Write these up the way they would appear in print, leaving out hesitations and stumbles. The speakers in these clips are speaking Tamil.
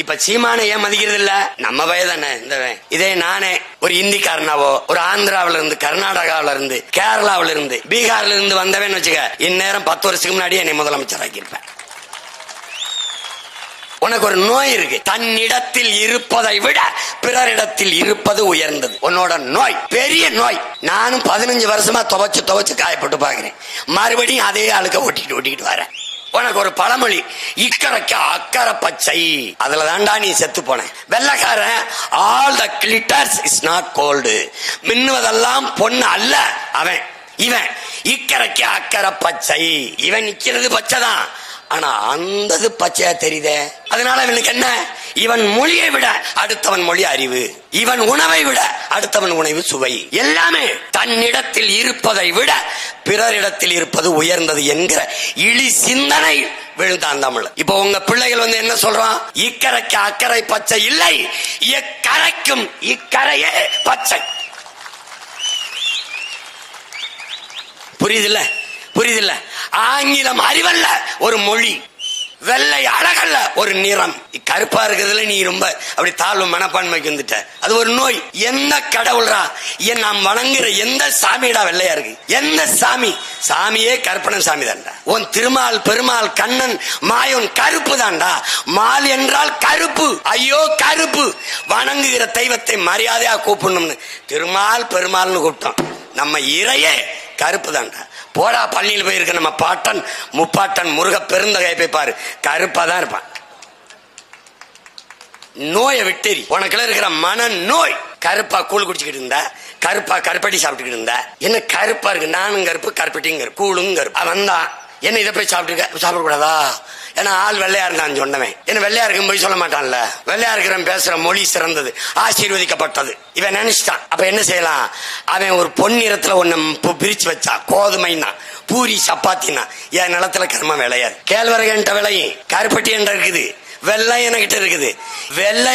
இப்ப சீமானை ஏன் மதிக்கிறது இல்ல? நம்ம வயதானே இந்த இதே நானே ஒரு இந்திக்காரனாவோ ஒரு ஆந்திராவில இருந்து கர்நாடகாவில இருந்து கேரளாவில இருந்து பீகார்ல இருந்து வந்தவன் வச்சுக்க, இந்நேரம் 10 வருஷத்துக்கு முன்னாடி என்னை முதலமைச்சர் ஆக்கியிருப்பேன். உனக்கு ஒரு நோய் இருக்கு, தன்னிடத்தில் இருப்பதை விட பிறரிடத்தில் இருப்பது உயர்ந்தது. உன்னோட நோய் பெரிய நோய். நானும் 15 வருஷமா துவைச்சு காயப்பட்டு பாக்குறேன். மறுபடியும் அதே ஆளுக்க ஒட்டிக்கிட்டு வரேன். உனக்கு ஒரு பழமொழி, இக்கரைக்கு அக்கறை பச்சை, அதுல தாண்டா நீ செத்து போன. வெள்ளக்காரன் all the glitters is not gold, மின்னுவதெல்லாம் பொண்ணு அல்ல அவன். இவன் இக்கரைக்கு அக்கறை பச்சை, இவன் நிக்கிறது பச்சைதான், ஆனா அந்த பச்சையா தெரியுதே. அதனால இவனுக்கு என்ன? இவன் மொழியை விட அடுத்தவன் மொழி அறிவு, இவன் உணவை விட அடுத்தவன் உணவு சுவை. எல்லாமே தன்னிடத்தில் இருப்பதை விட பிறரிடத்தில் இருப்பது உயர்ந்தது என்கிற இழி சிந்தனை விழுந்தான் தமிழ். இப்ப உங்க பிள்ளைகள் என்ன சொல்றான்? இக்கரைக்கு அக்கறை பச்சை இல்லை, எக்கரைக்கும் இக்கரையே பச்சை. புரியுதில்ல? ஆங்கிலம் அறிவல்ல, ஒரு மொழி. வெள்ளை அழகல்ல, ஒரு நிறம். கருப்பா இருக்கிறதுல நீ ரொம்ப அப்படி தாழ்வு மனப்பான்மைக்கு வந்துட்ட, அது ஒரு நோய். எந்த கடவுள்ரா நாம் வணங்குற எந்த சாமிடா வெள்ளையா இருக்கு? எந்த சாமி? சாமியே கற்பனை சாமி தான்டா. உன் திருமால் பெருமாள் கண்ணன் மாயோன் கருப்பு தான்டா. மால் என்றால் கருப்பு. ஐயோ கருப்பு. வணங்குகிற தெய்வத்தை மரியாதையா கூப்பிடணும்னு திருமால் பெருமாள்னு கூப்பிட்டோம். நம்ம இறையே கருப்பு தான்டா. போடா, பள்ளியில் போயிருக்க நம்ம பாட்டன் முப்பாட்டன் முருக பெருந்தகை போய் பாரு, கருப்பா தான் இருப்பான். நோயை விட்டேரி. உனக்குள்ள இருக்கிற மன நோய். கருப்பா கூழ் குடிச்சுக்கிட்டு இருந்தா, கருப்பா கருப்பட்டி சாப்பிட்டுக்கிட்டு இருந்தா, என்ன கருப்பா இருக்கு? நானும் கருப்பு, கருப்பட்டியும் கருப்பு, கூழும் கருப்பு. வந்தான் என்ன இதை போய் சாப்பிடக்கூடாதா? ஏன்னா ஆள் வெள்ளையா இருந்தான்னு சொன்னவன் என்ன வெள்ளையா இருக்கும் போய் சொல்ல மாட்டான்ல. வெள்ளையா இருக்கிறவன் பேசுற மொழி சிறந்தது, ஆசீர்வதிக்கப்பட்டது. இவன் நினைச்சிட்டான். அப்ப என்ன செய்யலாம்? அவன் ஒரு பொன்னிறத்துல ஒன்னு பிரிச்சு வச்சான். கோதுமைன்னா பூரி சப்பாத்தினா என் நிலத்துல கர்ம விளையாது. கேழ்வரகு என்ற விளையும், கருப்பட்டி என்ற இருக்குது, வெள்ளை என்கிட்ட இருக்குது. வெள்ளை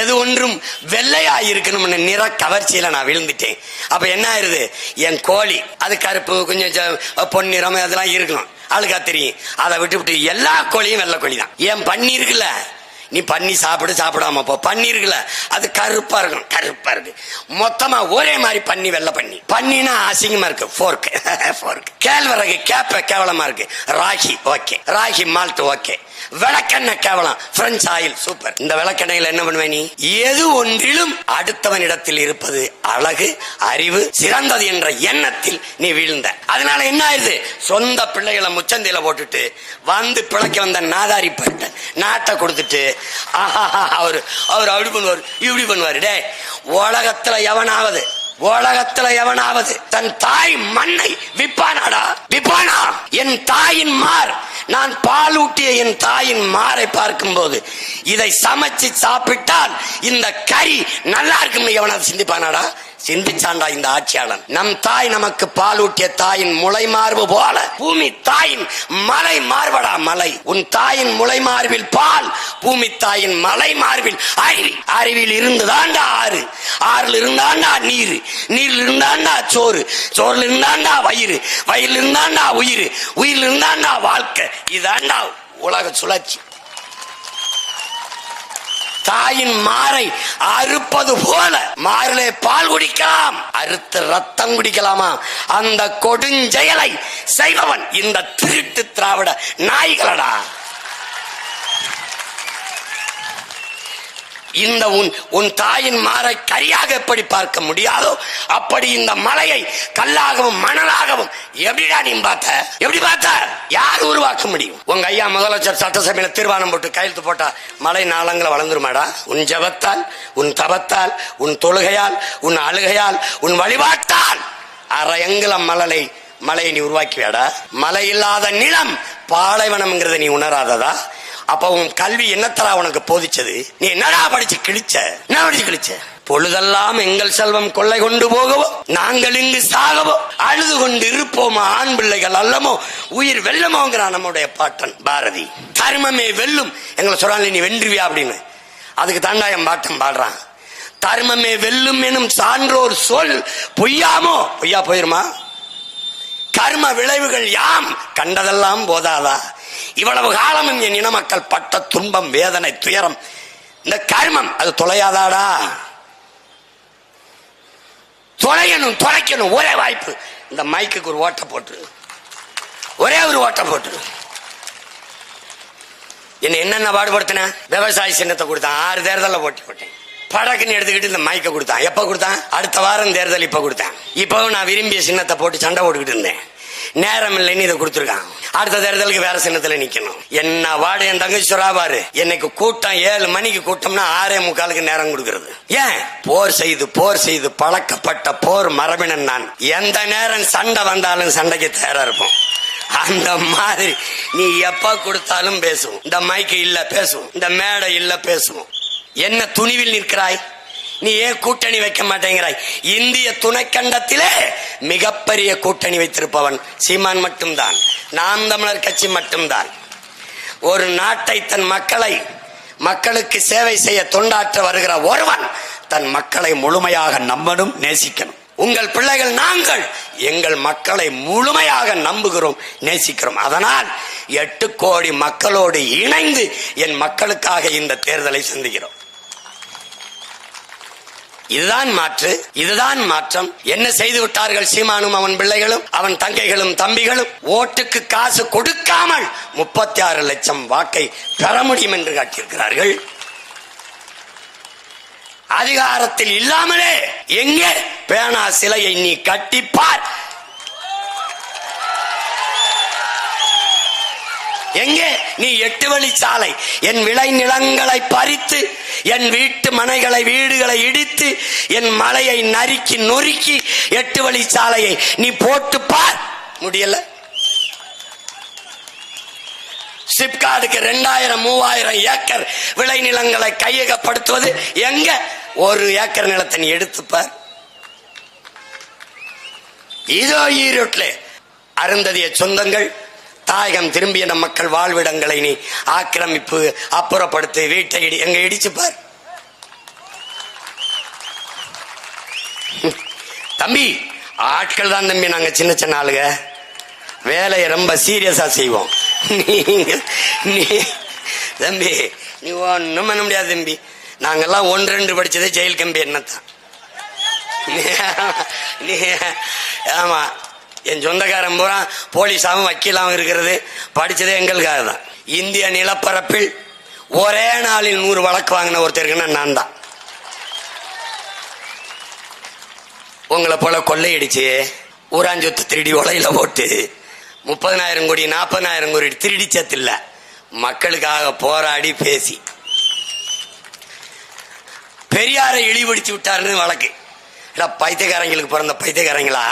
எது ஒன்றும் வெள்ளையா இருக்கணும்னு நிற கவர்ச்சியில நான் விழுந்துட்டேன். அப்ப என்ன ஆயிருது? என் கோழி அது கருப்பு கொஞ்சம் பொன்னிறம் அதெல்லாம் இருக்கணும், ஆளுக்கா தெரியும். அதை விட்டு எல்லா கோழியும் வெள்ளை கோழி தான். என் பன்னி இருக்குல்ல, நீ பண்ணி சாப்பிடாம போ. பண்ணி இருக்குல்ல, அது கருப்பா இருக்கும். கருப்பா இருக்கு மொத்தமா ஒரே மாதிரி பண்ணி, வெள்ளை பண்ணி. பண்ணினா அசிங்கமா இருக்கு. போர்க்கு கேழ்வரகு கேப்ப கேவலமா இருக்கு. Ragi okay, ragi malt okay. விளக்கெண்ணெய் கேவலம், பிரெஞ்ச் ஆயில் சூப்பர். இந்த விளக்கெண்ணெயில என்ன பண்ணுவே நீ? எது ஒன்றிலும் அடுத்தவனிடத்தில் இருப்பது அழகு, அறிவு சிறந்தது என்ற எண்ணத்தில் நீ வீழ்ந்த. அதனால என்ன ஆயிருது? சொந்த பிள்ளைகளை முச்சந்தையில போட்டுட்டு வந்து பிழைக்க வந்த நாதாரி பட்ட நாட்டை கொடுத்துட்டு அவர் அப்படி பண்ணுவார், இப்படி பண்ணுவாரு. டே, உலகத்துல எவனாவது தன் தாய் மண்ணை விப்பானாடா? விப்பானா? என் தாயின் மார், நான் பாலூட்டிய என் தாயின் மாரை பார்க்கும் போது இதை சமைச்சு சாப்பிட்டால் இந்த கறி நல்லா இருக்குன்னு எவனாவது சிந்திப்பானாடா? சிந்திச்சாண்டா இந்த ஆட்சியாளன். நம் தாய் நமக்கு பாலூட்டிய தாயின் முளை மார்பு போல பூமி தாயின் மலை மார்படா. மலை உன் தாயின் முளை மார்பில் பால், பூமி தாயின் மலை மார்பில் அறிவி. அறிவில் இருந்துதாண்டா ஆறு, ஆறுல இருந்தாண்டா நீர், நீர்ல இருந்தாண்டா சோறு, சோறுல இருந்தாண்டா வயிறு, வயிறுல இருந்தாண்டா உயிர், உயிர்ல இருந்தாண்டா வாழ்க்கை. இதாண்டா உலக சுழற்சி. தாயின் மாரை அறுப்பது போல மாரிலே பால் குடிக்கலாம், அறுத்து ரத்தம் குடிக்கலாமா? அந்த கொடுஞ்செயலை செய்பவன் இந்த திருட்டு திராவிட நாய்களடா. இந்த உன் தாயின் மாரை கரியாக எப்படி பார்க்க முடியாதோ அப்படி இந்த மலையை கல்லாகவும் மணலாகவும் எப்படிடா நீ பார்த்த? எப்படி பார்த்த? யார் உருவாக்க முடியும்? உங்க ஐயா முதலமைச்சர் சட்டசபையில தீர்மானம் போட்டு கையெழுத்து போட்டா மலை நாளங்களை வளர்ந்துருமாடா? உன் ஜபத்தால், உன் தபத்தால், உன் தொழுகையால், உன் அழுகையால், உன் வழிபாட்டால் அரையங்குலம் மலையை நீ உருவாக்கிவியாடா? மலை இல்லாத நிலம் பாலைவனம்ங்கிறத நீ உணராததா? அப்ப உன் கல்வி என்னத்தரா உனக்கு போதிச்சது? நீ என்னடா படிச்சு கிழிச்ச? என்ன படிச்சு கிழிச்ச? பொழுதெல்லாம் எங்கள் செல்வம் கொள்ளை கொண்டு போகவோ, நாங்கள் இங்கு சாகவோ, அழுது கொண்டு இருப்போமா ஆண் பிள்ளைகள் அல்லமோ உயிர் வெல்லமோங்கிறான் நம்முடைய பாட்டன் பாரதி. தர்மமே வெல்லும் எங்களை சொல்றாங்க, நீ வென்றுவியா அப்படின்னு. அதுக்கு தாண்டாயம் பாட்டம் பாடுறான். தர்மமே வெல்லும் எனும் சான்றோர் சொல் பொய்யாமோ? பொய்யா போயிருமா? கர்ம விளைவுகள் யாம் கண்டதெல்லாம் போதாதா? இவ்வளவு காலமும் என் இன மக்கள் பட்ட துன்பம், வேதனை, துயரம், இந்த கர்மம் அது தொலையாதாடா? தொலையணும், தொலைக்கணும். ஒரே வாய்ப்பு, இந்த மைக்குக்கு ஒரு ஓட்ட போட்டு, ஒரே ஒரு ஓட்ட போட்டு. என்னென்ன பாடுபடுத்தின? விவசாய சின்னத்தை கொடுத்தான், 6 தேர்தலில் போட்டேன். படக்குன்னு எடுத்துக்கிட்டு இந்த மைக்க கொடுத்தான். எப்ப கொடுத்தான்? அடுத்த வாரம் தேர்தல். இப்ப கொடுத்தான். இப்பவும் நான் விரும்பிய சின்னத்தை போட்டு சண்டை போட்டுக்கிட்டு இருந்தேன். நேரம் இல்லைன்னு இதை கொடுத்துருக்கான். அடுத்த தேர்தலுக்கு வேற சின்னத்துல நிக்கணும். என்ன வாடு என் தங்கச்சி சொராபாரு. என்னைக்கு கூட்டம் 7 மணிக்கு கூட்டம்னா 6:45 நேரம் கொடுக்கறது. ஏன்? போர் செய்து பழக்கப்பட்ட போர் மரபினன் நான். எந்த நேரம் சண்டை வந்தாலும் சண்டைக்கு தயாரா இருப்போம். அந்த மாதிரி நீ எப்ப கொடுத்தாலும் பேசுவோம். இந்த மைக்கு இல்ல பேசுவோம், இந்த மேடை இல்ல பேசுவோம். என்ன துணிவில் நிற்கிறாய்? நீ ஏன் கூட்டணி வைக்க மாட்டேங்கிறாய்? இந்திய துணைக்கண்டத்திலே மிகப்பெரிய கூட்டணி வைத்திருப்பவன் சீமான் மட்டும்தான், நாம் தமிழர் கட்சி மட்டும்தான். ஒரு நாட்டை, தன் மக்களுக்கு சேவை செய்ய தொண்டாற்ற வருகிற ஒருவன் தன் மக்களை முழுமையாக நம்பணும், நேசிக்கணும். உங்கள் பிள்ளைகள் நாங்கள் எங்கள் மக்களை முழுமையாக நம்புகிறோம், நேசிக்கிறோம். அதனால் 8 கோடி மக்களோடு இணைந்து என் மக்களுக்காக இந்த தேர்தலை சந்திக்கிறோம். இதுதான் மாற்றம். என்ன செய்து விட்டார்கள் சீமானும் அவன் பிள்ளைகளும் அவன் தங்கைகளும் தம்பிகளும்? ஓட்டுக்கு காசு கொடுக்காமல் 36 லட்சம் வாக்கை பெற முடியும் என்று காட்டியிருக்கிறார்கள். அதிகாரத்தில் இல்லாமலே எங்கே பேனா சிலையை நீ கட்டிப்பார், எங்கே நீ 8 வழிச்சாலை, என் விளை நிலங்களை பறித்து, என் வீட்டு மனைகளை வீடுகளை இடித்து, என் மலையை நறுக்கி நொறுக்கி 8 வழிச்சாலையை நீ போட்டு பார். முடியல. சிப்காடுக்கு 2000-3000 ஏக்கர் விளை நிலங்களை கையகப்படுத்துவது எங்க? 1 ஏக்கர் நிலத்தை நீ எடுத்துப்பார். இதோ ஈரோட்டில் அருந்ததிய சொந்தங்கள் தாயகம் திரும்பிய நம் மக்கள் வாழ்விடங்களை நீ ஆக்கிரமிப்பு, அப்புறப்படுத்து, வீட்டை எங்க இடிச்சுப்பார். தம்பி, ஆட்கள் தான் தம்பி, நாங்க சின்ன சின்ன ஆளுங்க, வேலையை ரொம்ப சீரியஸா செய்வோம். தம்பி நீ ஒண்ணும் பண்ண முடியாது தம்பி. நாங்கெல்லாம் 1-2 படிச்சதே ஜெயில் கம்பி என்னத்தான். ஆமா, என் சொந்தக்காரன் பூரா போலீஸாவும் வக்கீலாவும் இருக்கிறது படிச்சதே எங்களுக்காக தான். இந்திய நிலப்பரப்பில் ஒரே நாளில் 100 வழக்கு வாங்கின ஒருத்தருக்குன்னா நான் தான். உங்களை போல கொள்ளையடிச்சு ஊராஞ்சொத்து திருடி உலையில போட்டு 30,000 கோடி 40,000 கோடி திருடிச்சதில்ல, மக்களுக்காக போராடி பேசி பெரியாரை இழிவுபடுத்தி விட்டாருன்னு வழக்கு. பைத்தியக்காரங்களுக்கு பிறந்த பைத்தியக்காரங்களா,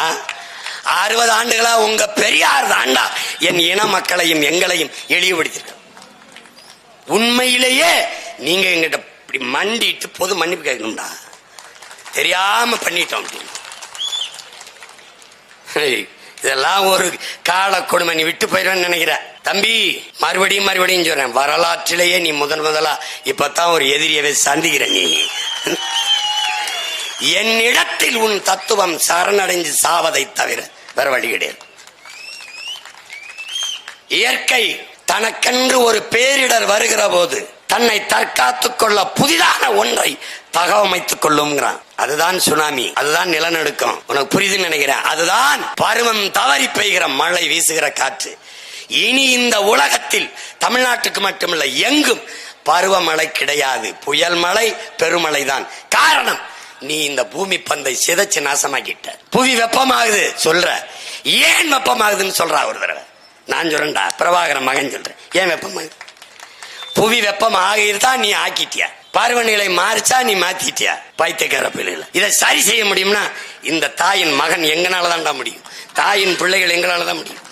60 ஆண்டுகளா உங்க பெரியார் தாண்டா என் இன மக்களையும் எங்களையும் இழிவுபடுத்திருக்க. உண்மையிலேயே நீங்க எங்கிட்ட இப்படி மண்டிட்டு பொது மன்னிப்பு கேட்கணும்டா, தெரியாம பண்ணிட்டோம் அப்படின்னு. இதெல்லாம் ஒரு கால கொடுமை. நீ விட்டு போயிடுவேன்னு நினைக்கிற தம்பி. மறுபடியும் சொல்றேன், வரலாற்றிலேயே நீ முதலா இப்பதான் ஒரு எதிரியவை சந்திக்கிற. நீ என்னிடத்தில் உன் தத்துவம் சரணடைஞ்சு சாவதை தவிர வேற வழி கிடையாது. இயற்கை தனக்கென்று ஒரு பேரிடர் வருகிற போது தன்னை தற்காத்துக் கொள்ள புதிதான ஒன்றை தகவமைத்துக் கொள்ளும்ங்கிறான். அதுதான் சுனாமி, அதுதான் நிலநடுக்கம். உனக்கு புரியுதுன்னு நினைக்கிறேன். அதுதான் பருவம் தவறி பெய்கிற மழை, வீசுகிற காற்று. இனி இந்த உலகத்தில் தமிழ்நாட்டுக்கு மட்டுமல்ல எங்கும் பருவமழை கிடையாது. புயல் மழை, பெருமழை தான் காரணம். நீ இந்த பூமி பந்தை சிதைச்சு நாசமாக்கிட்ட. புவி வெப்பமாகுது சொல்ற, ஏன் வெப்பமாகுதுன்னு சொல்றா ஒரு தடவை. நான் சொல்றேன்டா, பிரபாகரன் மகன் சொல்றேன், ஏன் வெப்பமாகுது? புவி வெப்பம் ஆகிருதான் நீ ஆக்கிட்டியா, பருவநிலை மாறிச்சா நீ மாத்திட்டியா, பைத்தியக்கார பிள்ளைல. இதை சரி செய்ய முடியும்னா இந்த தாயின் மகன் எங்கனாலதான்டா முடியும், தாயின் பிள்ளைகள் எங்களாலதான் முடியும்.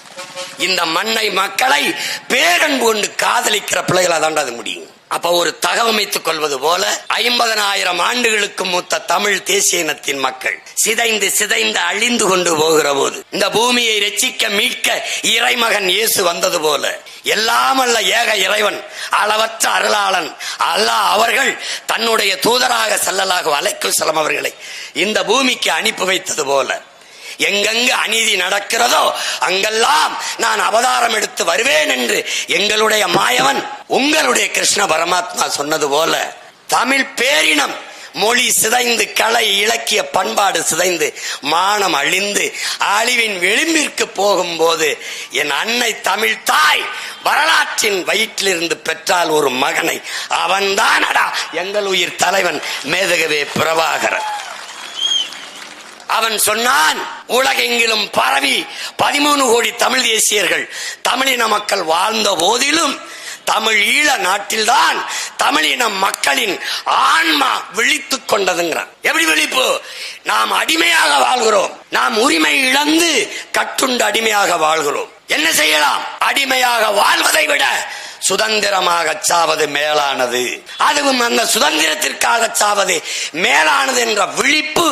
இந்த மண்ணை மக்களை பேரன்பு கொண்டு காதலிக்கிற பிள்ளைகளா தாண்டா அது முடியும். அப்ப ஒரு தகவமைத்துக் கொள்வது போல 50,000 ஆண்டுகளுக்கு மூத்த தமிழ் தேசிய இனத்தின் மக்கள் சிதைந்து அழிந்து கொண்டு போகிற போது இந்த பூமியை ரட்சிக்க மீட்க இறைமகன் இயேசு வந்தது போல எல்லாம் அல்ல ஏக இறைவன் அளவற்ற அருளாளன் அல்லாஹ் அவர்கள் தன்னுடைய தூதராக ஸல்லல்லாஹு அலைஹி வஸல்லம் அவர்களை இந்த பூமிக்கு அனுப்பி வைத்தது போல எங்கெங்கு அநீதி நடக்கிறதோ அங்கெல்லாம் நான் அவதாரம் எடுத்து வருவேன் என்று எங்களுடைய மாயவன் உங்களுடைய கிருஷ்ண பரமாத்மா சொன்னது போல தமிழ் பேரினம் மொழி சிதைந்து, கலை இலக்கிய பண்பாடு சிதைந்து, மானம் அழிந்து அழிவின் விளிம்பிற்கு போகும்போது என் அன்னை தமிழ் தாய் வரலாற்றின் வயிற்றிலிருந்து பெற்றால் ஒரு மகனை, அவன்தானடா எங்கள் உயிர் தலைவன் மேதகவே பிரபாகரன். அவன் சொன்னான், உலகெங்கிலும் பரவி 13 கோடி தமிழ் தேசியர்கள் தமிழின மக்கள் வாழ்ந்த போதிலும் தமிழ் ஈழ நாட்டில்தான் தமிழின மக்களின் ஆன்மா விழித்துக் கொண்டதுங்கிறான். எப்படி விழிப்பு? நாம் அடிமையாக வாழ்கிறோம், நாம் உரிமை இழந்து கட்டுண்டு அடிமையாக வாழ்கிறோம். என்ன செய்யலாம்? அடிமையாக வாழ்வதை விட சுதந்திரமாக சாவது மேலானது, அதுவும் அந்த சுதந்திரத்திற்காக சாவது மேலானது என்ற விழிப்பு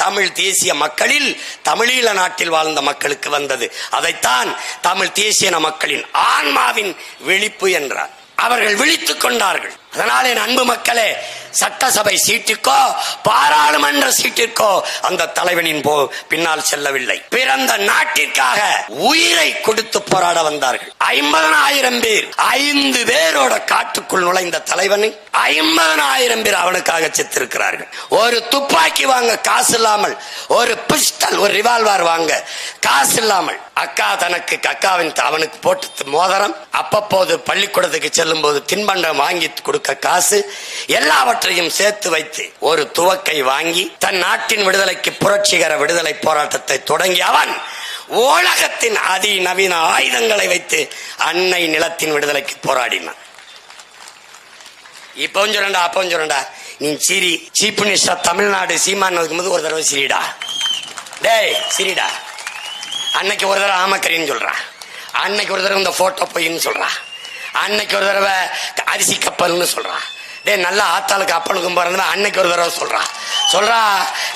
தமிழ் தேசிய மக்களில், தமிழீழ நாட்டில் வாழ்ந்த மக்களுக்கு வந்தது. அதைத்தான் தமிழ் தேசிய மக்களின் ஆன்மாவின் விழிப்பு என்றார். அவர்கள் விழித்துக் கொண்டார்கள். அதனால் என் அன்பு மக்களே, சட்டசபை சீட்டிற்கோ பாராளுமன்ற சீட்டிற்கோ அந்த தலைவனின் பின்னால் செல்லவில்லை. பிறந்த நாட்டிற்காக உயிரை கொடுத்து போராட வந்தார்கள். 50,000 பேர், 5 பேரோட காட்டுக்குள் நுழைந்த தலைவனை 50,000 பேர் அவனுக்காக செத்திருக்கிறார்கள். ஒரு துப்பாக்கி வாங்க காசு இல்லாமல், ஒரு பிஸ்டல், ஒரு ரிவால்வர் வாங்க காசு இல்லாமல், அக்கா தனக்கு அக்காவின் அவனுக்கு போட்டு மோதிரம், அப்பப்போது பள்ளிக்கூடத்துக்கு செல்லும் போது தின்பண்டம் வாங்கி கொடுக்க காசு, எல்லாவற்றையும் சேர்த்து வைத்து ஒரு துவக்கை வாங்கி தன் நாட்டின் விடுதலைக்கு புரட்சிகர விடுதலை போராட்டத்தை தொடங்கி அவன் உலகத்தின் அதிநவீன ஆயுதங்களை வைத்து அன்னை நிலத்தின் விடுதலைக்கு போராடினான். இப்பவும் சொல்லண்டா, அப்பவும் சொல்லண்டா, நீ சிரி சீஃப் மினிஸ்டர் தமிழ்நாடு சீமான் போது ஒரு தடவை சிரிடா, டேய் சிரிடா. அன்னைக்கு ஒரு தடவை ஆமக்கரின்னு சொல்றான், அன்னைக்கு ஒரு தடவை இந்த போட்டோ பொய்ன்னு சொல்றான், அன்னைக்கு ஒரு தடவை அரிசி கப்பல்னு சொல்றான். டே நல்லா ஆத்தாளுக்கு அப்பனுக்கும் போறதுன்னா அன்னைக்கு ஒரு தடவை சொல்றா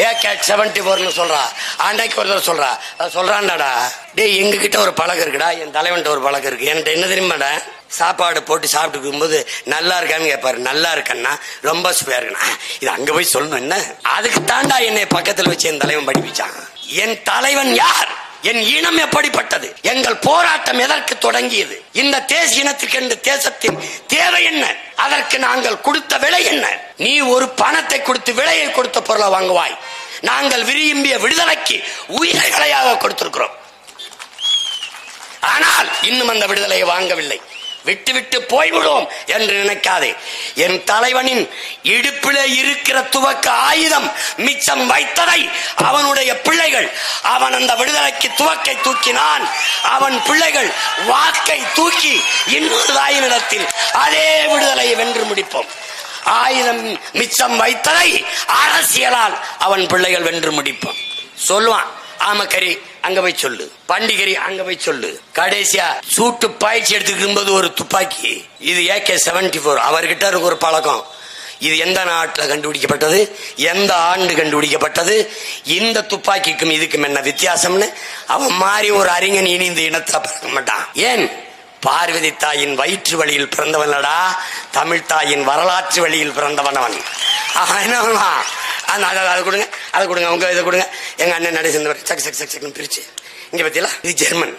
AK-74 சொல்றா, அன்னைக்கு ஒரு தடவை சொல்றான்டாடா. டே எங்க கிட்ட ஒரு பழக்கம் இருக்குடா, என் தலைவன்ட்ட ஒரு பழக்கம் இருக்கு. என்கிட்ட என்ன தெரியுமாடா, சாப்பாடு போட்டு சாப்பிட்டு போது நல்லா இருக்கான்னு கேட்பாரு. நல்லா இருக்கன்னா ரொம்ப சுவையா இருக்குண்ணா, இது அங்க போய் சொல்லணும். என்ன அதுக்கு தாண்டா என்னை பக்கத்துல வச்சு என் தலைவன் படிப்பிச்சான். என் தலைவன் யார், என் இனம் எப்படிப்பட்டது, எங்கள் போராட்டம் எதற்கு தொடங்கியது, இந்த தேசிய இனத்திற்கு தேசத்தின் தேவை என்ன, அதற்கு நாங்கள் கொடுத்த விலை என்ன. நீ ஒரு பணத்தை கொடுத்து விலையை கொடுத்த பொருளை வாங்குவாய், நாங்கள் விரும்பிய விடுதலைக்கு உயிர்களையாக கொடுத்திருக்கிறோம். ஆனால் இன்னும் அந்த விடுதலையை வாங்கவில்லை. விட்டு போய்விடுவோம் என்று நினைக்காதே. என் தலைவனின் இடுப்பிலே இருக்கிற துவக்க ஆயுதம் மிச்சம் வைத்ததை அவனுடைய பிள்ளைகள், அவன் அந்த விடுதலைக்கு துவக்கை தூக்கினான், அவன் பிள்ளைகள் வாக்கை தூக்கி இன்னொரு தாயினிடத்தில் அதே விடுதலையை வென்று முடிப்போம். ஆயுதம் மிச்சம் வைத்ததை அரசியலால் அவன் பிள்ளைகள் வென்று முடிப்போம். சொல்லுவான், ஆமக்கரி அங்க போய் சொல்லு, பண்டிகரி அங்க போய் சொல்லு. கடைசியா சூட்டு பாய்ச்சி எடுத்துக்கும் போது ஒரு துப்பாக்கி, இது AK-74. அவர்கிட்ட இருக்கு ஒரு பழக்கம். இது எந்த நாட்டில் கண்டுபிடிக்கப்பட்டது, எந்த ஆண்டு கண்டுபிடிக்கப்பட்டது, இந்த துப்பாக்கிக்கும் இதுக்கும் என்ன வித்தியாசம்னு அவன் மாறி ஒரு அறிஞன் இனி இந்த இனத்தை பார்க்க மாட்டான். ஏன்? பார்வதி தாயின் வயிற்று வழியில் பிறந்தவனடா, தமிழ் தாயின் வரலாற்று வழியில் பிறந்தவன் அவன். என்ன அதை கொடுங்க, அதை கொடுங்க, உங்க இதை கொடுங்க. எங்க அண்ணன் நடை சேர்ந்தவர் சக்கு சக்கு சக்கு சக்குன்னு பிரிச்சு இங்க பத்தியா, இது ஜெர்மன்.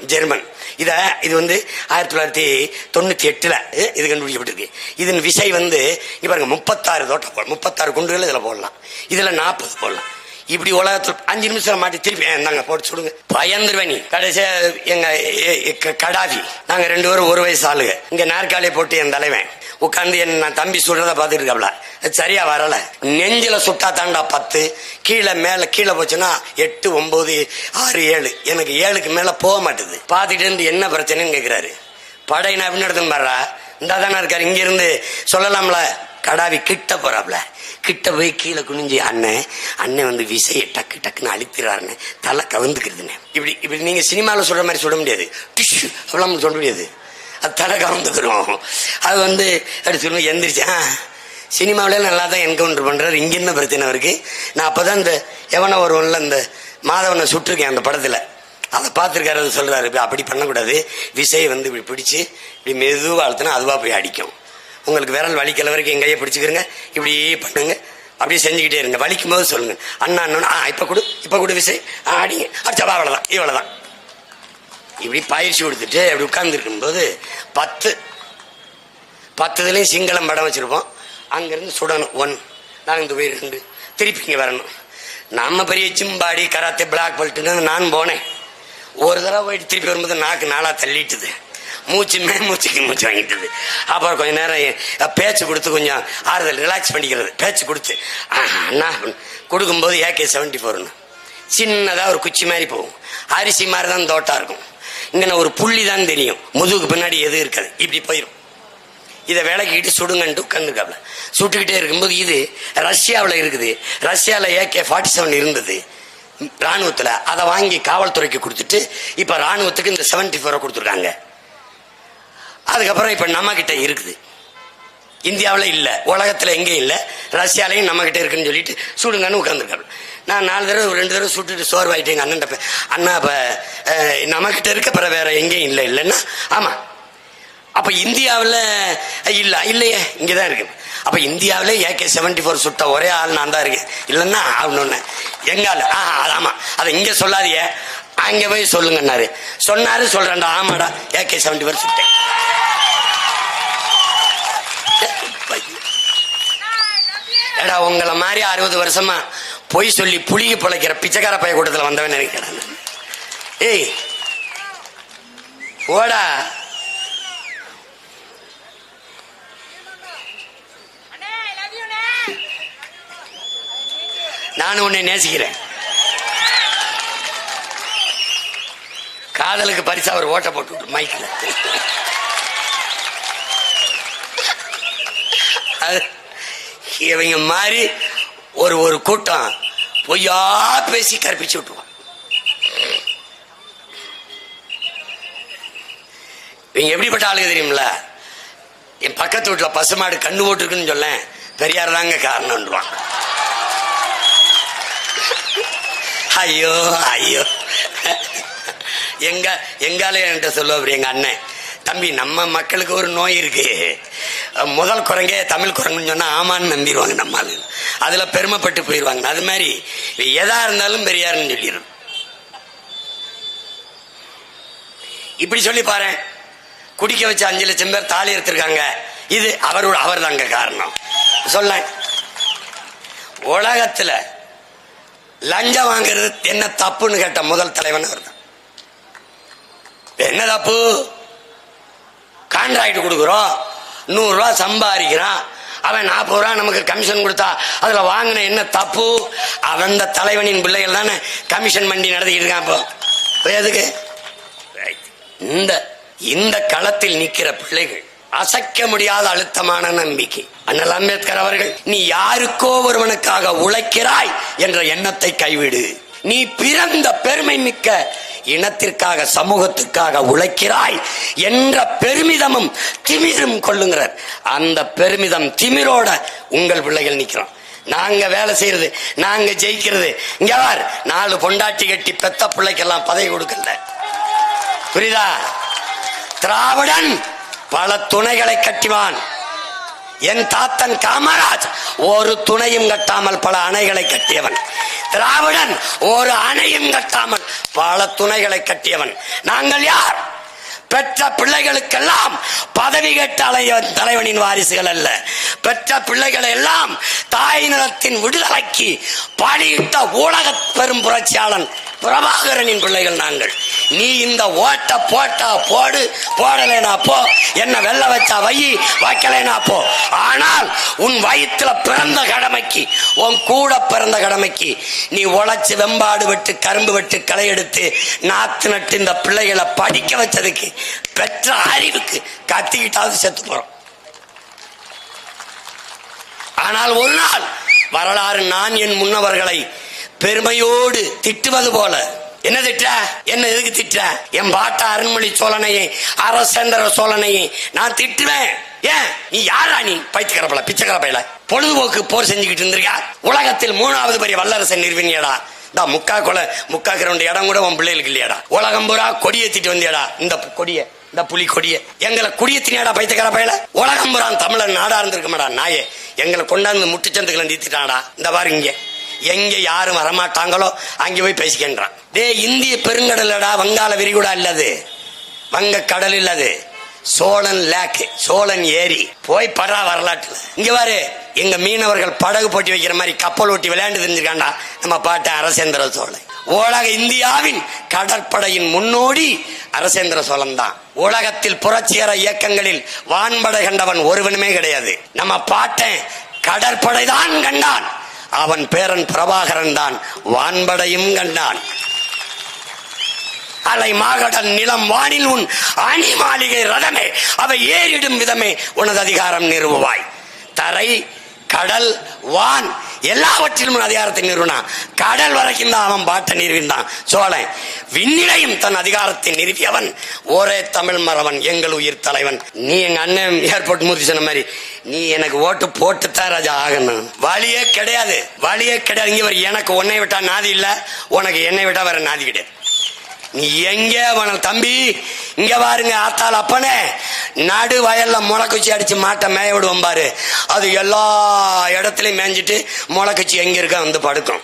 இது 1998 இது கண்டுபிடிக்கப்பட்டிருக்கு. இதன் விசை இங்க பாருங்க 36 தோட்டம், 36 குண்டுகள் இதுல போடலாம், இதுல 40 போடலாம். இப்படி உலகத்தில் 5 நிமிஷம் மாட்டி திருப்பி நாங்க போட்டு சொல்லுங்க, பயந்துருவேன் நீ. கடைசியா எங்க கடாவி, நாங்க 2 பேரும் ஒரு வயசு ஆளுங்க. இங்க நாற்காலியை போட்டு என் தலைவன் உட்காந்து என் தம்பி சுடுறத பாத்துட்டு இருக்காப்ல, சரியா வரல. நெஞ்சில சுட்டா தாண்டா 10, கீழே மேல கீழே போச்சுன்னா 8, 9, 6, 7. எனக்கு 7க்கு மேல போக மாட்டேது. பாத்துட்டு இருந்து என்ன பிரச்சனைன்னு கேக்குறாரு. படையினா அப்படின்னு எடுத்துன்னு பாடுறா, இந்த தானே இருக்காரு. இங்க இருந்து சொல்லலாம்ல. கடாவி கிட்ட போறாப்ல, கிட்ட போய் கீழே குனிஞ்சு அண்ணன் விசையை டக்கு டக்குன்னு அழிக்கிறாருன்னு தலை கவுந்துக்கிறதுன்னு. இப்படி நீங்க சினிமாவில் சொல்ற மாதிரி சொல்ல முடியாது, டிஷ்யூ அவ்வளவு சொல்ல முடியாது, அது தலை கவுந்துக்கிறோம். அது எடுத்து எந்திரிச்சேன். சினிமாவில நல்லா தான் என்கவுண்டர் பண்றாரு, இங்க என்ன பிரச்சனை இருக்கு. நான் அப்பதான் இந்த எவனை ஒருவன்ல இந்த மாதவனை சுட்டிருக்கேன் அந்த படத்துல, அதை பார்த்துருக்காரு. அது சொல்றாரு, அப்படி பண்ணக்கூடாது, விசையை இப்படி பிடிச்சு இப்படி மெதுவாக அழுத்தினா அதுவா போய் அடிக்கும். உங்களுக்கு விரல் வலிக்கல வரைக்கும் என் கையை பிடிச்சிக்கிறங்க, இப்படி பண்ணுங்க, அப்படியே செஞ்சுக்கிட்டே இருங்க. வலிக்கும் போது சொல்லுங்க அண்ணா அண்ணா இப்ப கொடு விசை அடிங்க அடிச்சா அவ்வளவுதான் இவ்வளவுதான். இப்படி பயிற்சி கொடுத்துட்டு அப்படி உட்கார்ந்து இருக்கும்போது 10 சிங்களம் படம் வச்சிருப்போம். அங்கிருந்து சுடணும் 1 4 பேர் 2 திருப்பி இங்க வரணும். நம்ம பெரிய ஜிம்பாடி கராத்தே பிளாக் பெல்ட் நான் போனேன். ஒரு தடவை போயிட்டு திருப்பி வரும்போது நாக்கு 4 தள்ளிட்டுது, மூச்சு வாங்கிட்டுது. அப்புறம் கொஞ்ச நேரம் பேச்சு கொடுத்து கொஞ்சம் ஆறுதல் ரிலாக்ஸ் பண்ணிக்கிறது. பேச்சு கொடுத்து அண்ணா கொடுக்கும்போது AK-74 சின்னதா ஒரு குச்சி மாதிரி போகும். அரிசி மாதிரி தான் தோட்டா இருக்கும். இங்க ஒரு புள்ளி தான் தெரியும், முதுகுக்கு பின்னாடி எது இருக்காது. இப்படி போயிடும். இதை விளக்கிட்டு சுடுங்கன்ட்டு உட்காந்துருக்காப்ல. சுட்டுக்கிட்டே இருக்கும்போது இது ரஷ்யாவில் இருக்குது. ரஷ்யாவில் AK-47 இருந்தது ராணுவத்தில். அதை வாங்கி காவல்துறைக்கு கொடுத்துட்டு இப்ப ராணுவத்துக்கு இந்த 74 கொடுத்துருக்காங்க. அதுக்கப்புறம் இப்ப நம்ம கிட்ட இருக்குது. இந்தியாவில் இல்ல, உலகத்துல எங்கே இல்ல, ரஷ்யாலையும் நம்ம கிட்ட இருக்குன்னு சொல்லிட்டு சுடுங்கன்னு உட்காந்துருக்காரு. நான் 4 தடவை 2 தடவை சுட்டுட்டு சோர்வாயிட்டேன். எங்க அண்ணன் அண்ணா இப்ப நம்ம கிட்ட இருக்க பிற வேற எங்கேயும் இல்லை இல்லைன்னா ஆமா. அப்ப இந்தியாவில் இல்லையே இங்கதான் இருக்கு. அப்ப இந்தியாவிலே AK-74 சுட்ட ஒரே ஆள் நான் தான் இருக்கேன் இல்லைன்னா அவனு எங்கால ஆமா அதை இங்க சொல்லாதிய அங்க போய் சொல்லுங்கன்னாரு. சொன்னாரு சொல்றேன்டா ஆமாடா AK-74 சுட்டேன். ஏடா உங்களை மாதிரி 60 வருஷமா பொய் சொல்லி புளிகி பிழைக்கிற பிச்சைக்கார பைய கூட்டத்தில் வந்தவன் நினைக்கிறேன். ஏய் ஓடா நானும் உன்னை நேசிக்கிறேன். காதலுக்கு பரிசா ஒரு ஓட்ட போட்டு மைக்கில் இவங்க மாதிரி ஒரு கூட்டம் பொய்யா பேசி கற்பிச்சு விட்டுருவான். இவங்க எப்படிப்பட்ட ஆளுங்க தெரியுமில்ல? என் பக்கத்து வீட்டுல பசுமாடு கண்ணு போட்டுருக்குன்னு சொல்ல பெரியார் தாங்க காரணம்ன்றான். ஐயோ ஐயோ எங்கால என்கிட்ட சொல்லுவாரு எங்க அண்ணன், தம்பி நம்ம மக்களுக்கு ஒரு நோய் இருக்கு, முதல் குரங்கே தமிழ் குரங்குன்னு சொன்னா ஆமான்னு நம்பிடுவாங்க நம்ம ஆளு, அதுல பெருமைப்பட்டு போயிடுவாங்க. அது மாதிரி எதா இருந்தாலும் பெரியாருன்னு சொல்லிடுறது. இப்படி சொல்லி பாரு, குடிக்க வச்ச 5 லட்சம் பேர் தாலி எடுத்திருக்காங்க, இது அவர் தாங்க காரணம். சொல்ல உலகத்துல லஞ்சம் வாங்குறது என்ன தப்புன்னு கேட்ட முதல் தலைவன் அவர் தான். என்ன தப்பு? கான்ட்ராக்ட் கொடுக்குறோம், 100 ரூபாய் சம்பாதிக்கிறான், அவன் 40 ரூபாய் நமக்கு கமிஷன் கொடுத்தா அதுல வாங்கின என்ன தப்பு? அவன் தலைவனின் பிள்ளைகள் தானே கமிஷன் மண்டி நடத்திக்கிட்டு இருக்கான். இப்போ எதுக்கு இந்த களத்தில் நிக்கிற பிள்ளைகள் அசைக்க முடியாத அழுத்தமான நம்பிக்கை. அண்ணல் அம்பேத்கர் அவர்கள், நீ யாருக்கோ ஒருவனுக்காக உழைக்கிறாய் என்ற எண்ணத்தை கைவிடு, நீ பிறந்த பெருமை மிக்க இனத்திற்காக சமூகத்திற்காக உழைக்கிறாய் என்ற பெருமிதமும் திமிரும் கொள்ளுங்கிறார். அந்த பெருமிதம் திமிரோட உங்கள் பிள்ளைகள் நிக்கிறோம். நாங்க வேலை செய்யறது, நாங்க ஜெயிக்கிறது. இங்க 4 பொண்டாட்டி கட்டி பெத்த பிள்ளைக்கெல்லாம் பதவி கொடுக்கல, புரியுதா? திராவிடன் பல துணைகளை கட்டிவான். என் தாத்தன் காமராஜ் ஒரு துணையும் கட்டாமல் பல அணைகளை கட்டியவன். திராவிடன் ஒரு அணையும் கட்டாமல் பல துணைகளை கட்டியவன். நாங்கள் யார்? பெற்ற பிள்ளைகளுக்கெல்லாம் பதவி கேட்ட தலைவனின் வாரிசுகள் அல்ல. பெற்ற பிள்ளைகளை எல்லாம் தாய் நிலத்தின் விடுதலைக்கு பாடியிட்ட ஊடக பெரும் புரட்சியாளன் பிரபாகரனின் பிள்ளைகள் நாங்கள். நீ இந்த ஓட்ட போட்டா போடு, போடலைனா போ, என்ன வெள்ள வச்சா வை, வைக்கலைனா போ. ஆனால் உன் வயிற்றுல பிறந்த கடமைக்கு, உன் கூட பிறந்த கடமைக்கு நீ உழைச்சு வெம்பாடு விட்டு கரும்பு விட்டு களை எடுத்து நாத்து நட்டு இந்த பிள்ளைகளை படிக்க வச்சதுக்கு பெற்ற அறிவுக்கு கத்திக்கிட்டாவது செத்து போறோம். ஆனால் ஒரு நாள் வரலாறு நான் என் முன்னவர்களை பெருமையோடு திட்டுவது போல, என்ன திட்ட, என்ன எதுக்கு திட்ட? என் பாட்டா அருண்மொழி சோழனையை, அரசேந்திர சோழனையை நான் திட்டுவேன். ஏன்? நீ யாரா? நீ பைத்தியக்கார பிச்சைக்கார பையல பொழுதுபோக்கு போர் செஞ்சுக்கிட்டு இருந்திருக்கா? உலகத்தில் 3வது பெரிய வல்லரசை நிறுவினியடா. இந்த முக்கா கிரவுண்ட் இடம் கூட உன் பிள்ளைகளுக்கு இல்லையாடா? உலகம் பூரா கொடியேத்திட்டு வந்தியடா. இந்த கொடிய இந்த புலி கொடிய எங்களை குடிய திணியாடா பைத்தியக்கார பயல. உலகம் புறான் தமிழன் நாடா இருந்திருக்க மாடா நாயே. எங்களை கொண்டாந்து முட்டுச்சந்துக்களை நீத்திட்டாடா. இந்த பாரு இங்க எங்க யாரும் வரமாட்டாங்களோ அங்க போய் பேசிக்கின்றான். டே இந்திய பெருங்கடலடா, வங்காள விரிகுடா இல்லது, வங்க கடல் இல்லது, சோழன் லேக், சோழன் ஏரி. போய் படுறா வரலாற்றுல. இங்க பாரு எங்க மீனவர்கள் படகு போட்டி வைக்கிற மாதிரி கப்பல் ஓட்டி விளையாண்டு தெரிஞ்சிருக்காண்டா நம்ம பாட்ட அரசேந்திர சோழன். உலக இந்தியாவின் கடற்படையின் முன்னோடி அரசேந்திர சோழன் தான். உலகத்தில் புரட்சிகர இயக்கங்களில் வான்படை கண்டவன் ஒருவனுமே கிடையாது. நம்ம பாட்டன் கடற்படை தான் கண்டான். அவன் பேரன் பிரபாகரன் தான் வான்படையும் கண்டான். அலை மாகடல் நிலம் வானில் உன் அணி மாளிகை ரதமே, அவை ஏறிடும் விதமே உனது அதிகாரம் நிறுவுவாய். தரை கடல் வான் எல்லாவற்றிலும் அதிகாரத்தை நிறுவனான். கடல் வரைக்கும் தான் அவன் பாட்ட நிறுவினான் சோழன். விண்ணிலையும் தன் அதிகாரத்தை நிறுவியவன் ஒரே தமிழ் மறவன், எங்கள் உயிர் தலைவன். நீ எங்க அண்ணன் ஏர்போர்ட் மூர்த்தி சொன்ன மாதிரி நீ எனக்கு ஓட்டு போட்டுத்தான் ராஜா ஆகணும். வழியே கிடையாது, வழியே கிடையாது. இங்க எனக்கு உன்னை விட்டா நாதி இல்ல, உனக்கு என்னை விட்டா வேற நாதி கிடையாது. நீ எங்க தம்பி இங்க பாருங்க, ஆத்தாள் அப்பனே நடு வயல்ல முளைக்குச்சி அடிச்சு மாட்டை மேய விடுவோம் பாரு. அது எல்லா இடத்துலயும் மேய்ஞ்சிட்டு முளைக்குச்சி எங்க இருக்க வந்து படுக்கும்.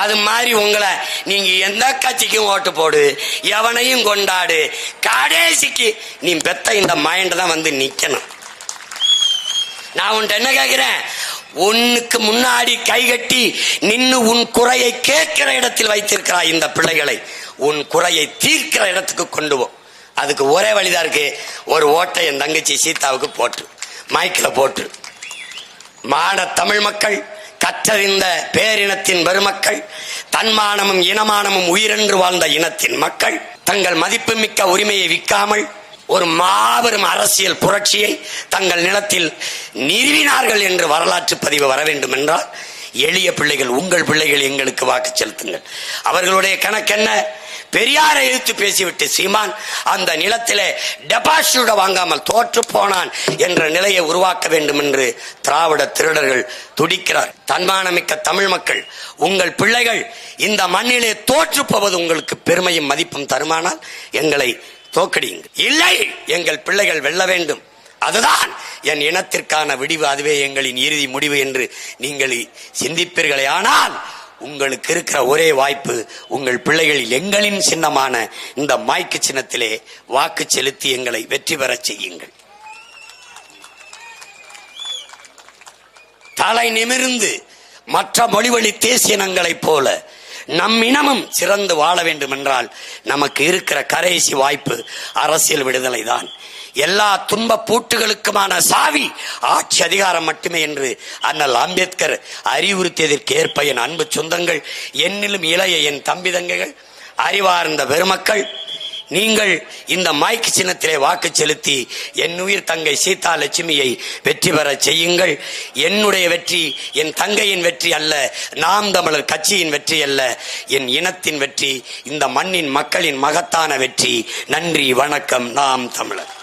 அது மாதிரி உங்களை நீங்க எந்த கட்சிக்கும் ஓட்டு போடு, எவனையும் கொண்டாடு, கடைசிக்கு நீ பெத்த இந்த மைண்ட் தான் வந்து நிக்கணும். நான் உன்ட்ட என்ன கேட்கிறேன், உன்னுக்கு முன்னாடி கைகட்டி நின்னு உன் குறையை கேட்கிற இடத்தில் வைத்திருக்கிறாய் இந்த பிள்ளைகளை. உன் குறையை தீர்க்கிற இடத்துக்கு கொண்டு போ. அதுக்கு ஒரே வழிதான் இருக்கு. ஒரு ஓட்டை என் தங்கச்சி சீதாவுக்கு போட்டு மைக்கில் போட்டு. மாட தமிழ் மக்கள், கற்றறிந்த பேரினத்தின் பெருமக்கள், தன்மானமும் இனமானமும் உயிரென்று வாழ்ந்த இனத்தின் மக்கள் தங்கள் மதிப்புமிக்க உரிமையை விற்காமல் ஒரு மாபெரும் அரசியல் புரட்சியை தங்கள் நிலத்தில் நிறுவினார்கள் என்று வரலாற்று பதிவு வர வேண்டும் என்றால் எளிய பிள்ளைகள், உங்கள் பிள்ளைகள் எங்களுக்கு வாக்கு செலுத்துங்கள். அவர்களுடைய கணக்கென்ன? பெரியாரை எதிர்த்து பேசிவிட்டு சீமான் அந்த நிலத்திலே டெபாசிட் வாங்காமல் தோற்று போனான் என்ற நிலையை உருவாக்க வேண்டும் என்று திராவிட திருடர்கள் துடிக்கிறார். தன்மானமிக்க தமிழ் மக்கள், உங்கள் பிள்ளைகள் இந்த மண்ணிலே தோற்று போவது உங்களுக்கு பெருமையும் மதிப்பும் தருமானால் எங்களை தோக்கடியுங்கள். இல்லை, எங்கள் பிள்ளைகள் வெல்ல வேண்டும், அதுதான் என் இனத்திற்கான விடிவு, அதுவே எங்களின் இறுதி முடிவு என்று நீங்கள் சிந்திப்பீர்களே. ஆனால் உங்களுக்கு இருக்கிற ஒரே வாய்ப்பு, உங்கள் பிள்ளைகளில் எங்களின் சின்னமான இந்த மைக்கு சின்னத்திலே வாக்கு செலுத்தி எங்களை வெற்றி பெற செய்யுங்கள். தலை நிமிர்ந்து மற்ற மொழிவழி தேசியனங்களைப் போல நம் இனமும் சிறந்து வாழ வேண்டும் என்றால் நமக்கு இருக்கிற கடைசி வாய்ப்பு அரசியல் விடுதலை தான். எல்லா துன்ப பூட்டுகளுக்குமான சாவி ஆட்சி அதிகாரம் மட்டுமே என்று அண்ணல் அம்பேத்கர் அறிவுறுத்தியதற்கு ஏற்ப என் அன்பு சொந்தங்கள், என்னிலும் இளைய என் தம்பி தங்கைகள், அறிவார்ந்த பெருமக்கள், நீங்கள் இந்த மைக்கு சின்னத்திலே வாக்கு செலுத்தி என் உயிர் தங்கை சீதா லட்சுமியை வெற்றி பெற செய்யுங்கள். என்னுடைய வெற்றி என் தங்கையின் வெற்றி அல்ல, நாம் தமிழர் கட்சியின் வெற்றி அல்ல, என் இனத்தின் வெற்றி, இந்த மண்ணின் மக்களின் மகத்தான வெற்றி. நன்றி, வணக்கம். நாம் தமிழர்.